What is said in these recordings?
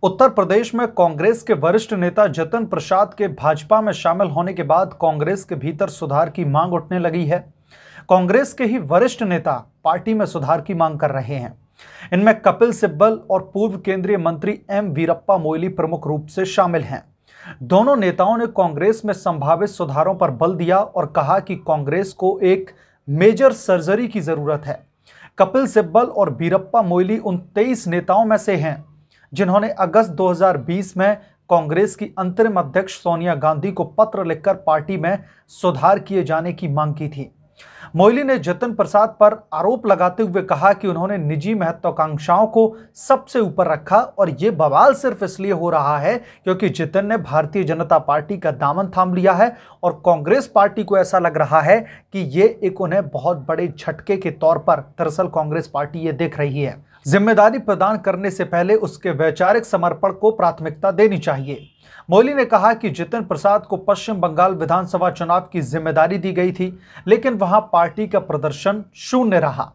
उत्तर प्रदेश में कांग्रेस के वरिष्ठ नेता जतिन प्रसाद के भाजपा में शामिल होने के बाद कांग्रेस के भीतर सुधार की मांग उठने लगी है। कांग्रेस के ही वरिष्ठ नेता पार्टी में सुधार की मांग कर रहे हैं। इनमें कपिल सिब्बल और पूर्व केंद्रीय मंत्री एम वीरप्पा मोइली प्रमुख रूप से शामिल हैं। दोनों नेताओं ने कांग्रेस में संभावित सुधारों पर बल दिया और कहा कि कांग्रेस को एक मेजर सर्जरी की जरूरत है। कपिल सिब्बल और वीरप्पा मोइली उन 23 नेताओं में से हैं जिन्होंने अगस्त 2020 में कांग्रेस की अंतरिम अध्यक्ष सोनिया गांधी को पत्र लिखकर पार्टी में सुधार किए जाने की मांग की थी। मोइली ने जतिन प्रसाद पर आरोप लगाते हुए कहा कि उन्होंने निजी महत्वाकांक्षाओं को सबसे ऊपर रखा और ये बवाल सिर्फ इसलिए हो रहा है क्योंकि जतिन ने भारतीय जनता पार्टी का दामन थाम लिया है और कांग्रेस पार्टी को ऐसा लग रहा है कि ये एक उन्हें बहुत बड़े झटके के तौर पर दरअसल कांग्रेस पार्टी ये देख रही है। जिम्मेदारी प्रदान करने से पहले उसके वैचारिक समर्पण को प्राथमिकता देनी चाहिए। मोइली ने कहा कि जतिन प्रसाद को पश्चिम बंगाल विधानसभा चुनाव की जिम्मेदारी दी गई थी, लेकिन वहां पार्टी का प्रदर्शन शून्य रहा।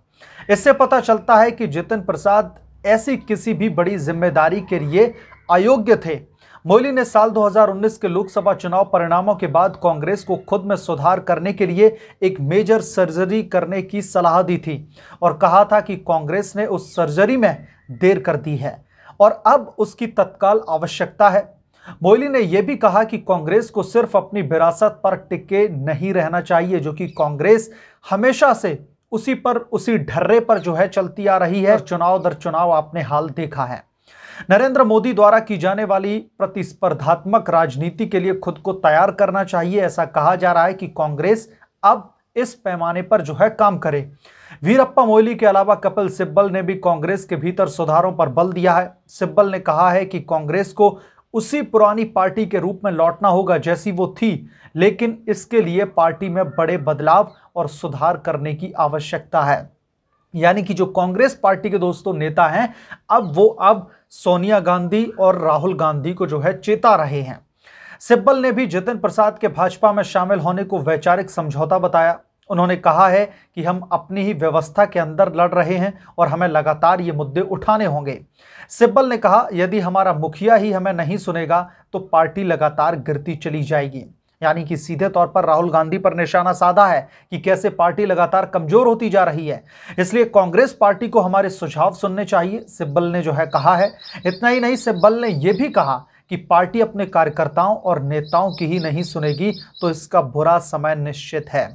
इससे पता चलता है कि जतिन प्रसाद ऐसी किसी भी बड़ी जिम्मेदारी के लिए अयोग्य थे। मोइली ने साल 2019 के लोकसभा चुनाव परिणामों के बाद कांग्रेस को खुद में सुधार करने के लिए एक मेजर सर्जरी करने की सलाह दी थी और कहा था कि कांग्रेस ने उस सर्जरी में देर कर दी है और अब उसकी तत्काल आवश्यकता है। मोइली ने यह भी कहा कि कांग्रेस को सिर्फ अपनी विरासत पर टिके नहीं रहना चाहिए, जो कि कांग्रेस हमेशा से उसी ढर्रे पर जो है चलती आ रही है। चुनाव दर चुनाव आपने हाल देखा है। नरेंद्र मोदी द्वारा की जाने वाली प्रतिस्पर्धात्मक राजनीति के लिए खुद को तैयार करना चाहिए। ऐसा कहा जा रहा है कि कांग्रेस अब इस पैमाने पर जो है काम करे। वीरप्पा मोइली के अलावा कपिल सिब्बल ने भी कांग्रेस के भीतर सुधारों पर बल दिया है। सिब्बल ने कहा है कि कांग्रेस को उसी पुरानी पार्टी के रूप में लौटना होगा जैसी वो थी, लेकिन इसके लिए पार्टी में बड़े बदलाव और सुधार करने की आवश्यकता है। यानी कि जो कांग्रेस पार्टी के दोस्तों नेता हैं, अब सोनिया गांधी और राहुल गांधी को जो है चेता रहे हैं। सिब्बल ने भी जतिन प्रसाद के भाजपा में शामिल होने को वैचारिक समझौता बताया। उन्होंने कहा है कि हम अपनी ही व्यवस्था के अंदर लड़ रहे हैं और हमें लगातार ये मुद्दे उठाने होंगे। सिब्बल ने कहा, यदि हमारा मुखिया ही हमें नहीं सुनेगा तो पार्टी लगातार गिरती चली जाएगी। यानी कि सीधे तौर पर राहुल गांधी पर निशाना साधा है कि कैसे पार्टी लगातार कमजोर होती जा रही है, इसलिए कांग्रेस पार्टी को हमारे सुझाव सुनने चाहिए, सिब्बल ने जो है कहा है। इतना ही नहीं, सिब्बल ने यह भी कहा कि पार्टी अपने कार्यकर्ताओं और नेताओं की ही नहीं सुनेगी तो इसका बुरा समय निश्चित है।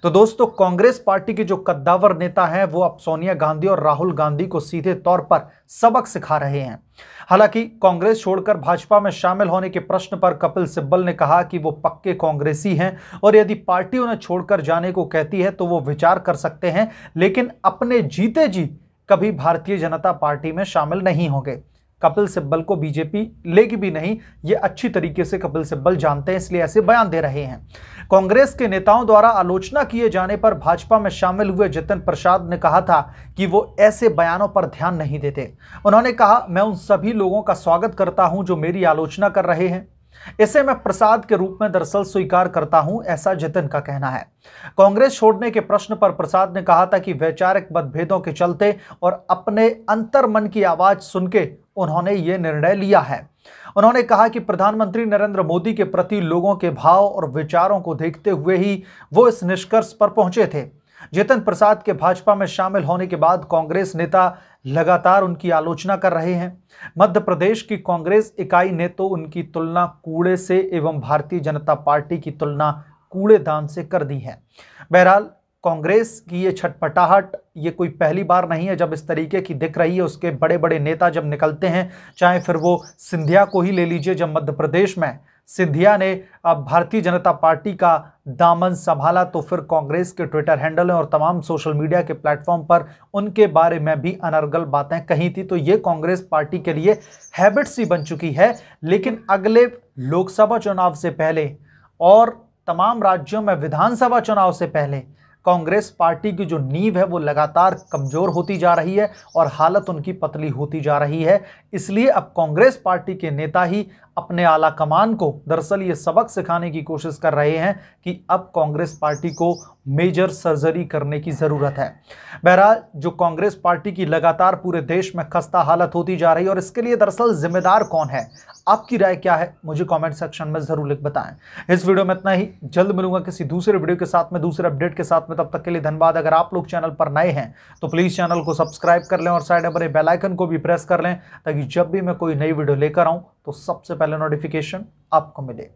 तो दोस्तों, कांग्रेस पार्टी के जो कद्दावर नेता हैं वो अब सोनिया गांधी और राहुल गांधी को सीधे तौर पर सबक सिखा रहे हैं। हालांकि कांग्रेस छोड़कर भाजपा में शामिल होने के प्रश्न पर कपिल सिब्बल ने कहा कि वो पक्के कांग्रेसी हैं और यदि पार्टी उन्हें छोड़कर जाने को कहती है तो वो विचार कर सकते हैं, लेकिन अपने जीते जी कभी भारतीय जनता पार्टी में शामिल नहीं होंगे। कपिल सिब्बल को बीजेपी लेगी भी नहीं, ये अच्छी तरीके से कपिल सिब्बल जानते हैं, इसलिए ऐसे बयान दे रहे हैं। कांग्रेस के नेताओं द्वारा आलोचना किए जाने पर भाजपा में शामिल हुए जतिन प्रसाद ने कहा था कि वो ऐसे बयानों पर ध्यान नहीं देते। उन्होंने कहा, मैं उन सभी लोगों का स्वागत करता हूं जो मेरी आलोचना कर रहे हैं, इसे मैं प्रसाद के रूप में दरअसल स्वीकार करता हूं, ऐसा जतिन का कहना है। कांग्रेस छोड़ने के प्रश्न पर प्रसाद ने कहा था कि वैचारिक मतभेदों के चलते और अपने अंतर्मन की आवाज सुन के उन्होंने ये निर्णय लिया है। उन्होंने कहा कि प्रधानमंत्री नरेंद्र मोदी के प्रति लोगों के भाव और विचारों को देखते हुए ही वो इस निष्कर्ष पर पहुंचे थे। जतिन प्रसाद के भाजपा में शामिल होने के बाद कांग्रेस नेता लगातार उनकी आलोचना कर रहे हैं। मध्य प्रदेश की कांग्रेस इकाई ने तो उनकी तुलना कूड़े से एवं भारतीय जनता पार्टी की तुलना कूड़ेदान से कर दी है। बहरहाल, कांग्रेस की ये छटपटाहट ये कोई पहली बार नहीं है जब इस तरीके की दिख रही है। उसके बड़े बड़े नेता जब निकलते हैं, चाहे फिर वो सिंधिया को ही ले लीजिए, जब मध्य प्रदेश में सिंधिया ने अब भारतीय जनता पार्टी का दामन संभाला तो फिर कांग्रेस के ट्विटर हैंडल और तमाम सोशल मीडिया के प्लेटफॉर्म पर उनके बारे में भी अनर्गल बातें कही थी। तो ये कांग्रेस पार्टी के लिए हैबिट सी बन चुकी है। लेकिन अगले लोकसभा चुनाव से पहले और तमाम राज्यों में विधानसभा चुनाव से पहले कांग्रेस पार्टी की जो नींव है वो लगातार कमजोर होती जा रही है और हालत उनकी पतली होती जा रही है। इसलिए अब कांग्रेस पार्टी के नेता ही अपने आला कमान को दरअसल ये सबक सिखाने की कोशिश कर रहे हैं कि अब कांग्रेस पार्टी को मेजर सर्जरी करने की जरूरत है। बहरहाल जो कांग्रेस पार्टी की लगातार पूरे देश में खस्ता हालत होती जा रही है और इसके लिए दरअसल जिम्मेदार कौन है, आपकी राय क्या है, मुझे कमेंट सेक्शन में जरूर लिख बताएं। इस वीडियो में इतना ही, जल्द मिलूंगा किसी दूसरे वीडियो के साथ में, दूसरे अपडेट के साथ में। तब तक के लिए धन्यवाद। अगर आप लोग चैनल पर नए हैं तो प्लीज चैनल को सब्सक्राइब कर लें और साइड में बने बेल आइकन को भी प्रेस कर लें ताकि जब भी मैं कोई नई वीडियो लेकर आऊं तो सबसे पहले नोटिफिकेशन आपको मिले।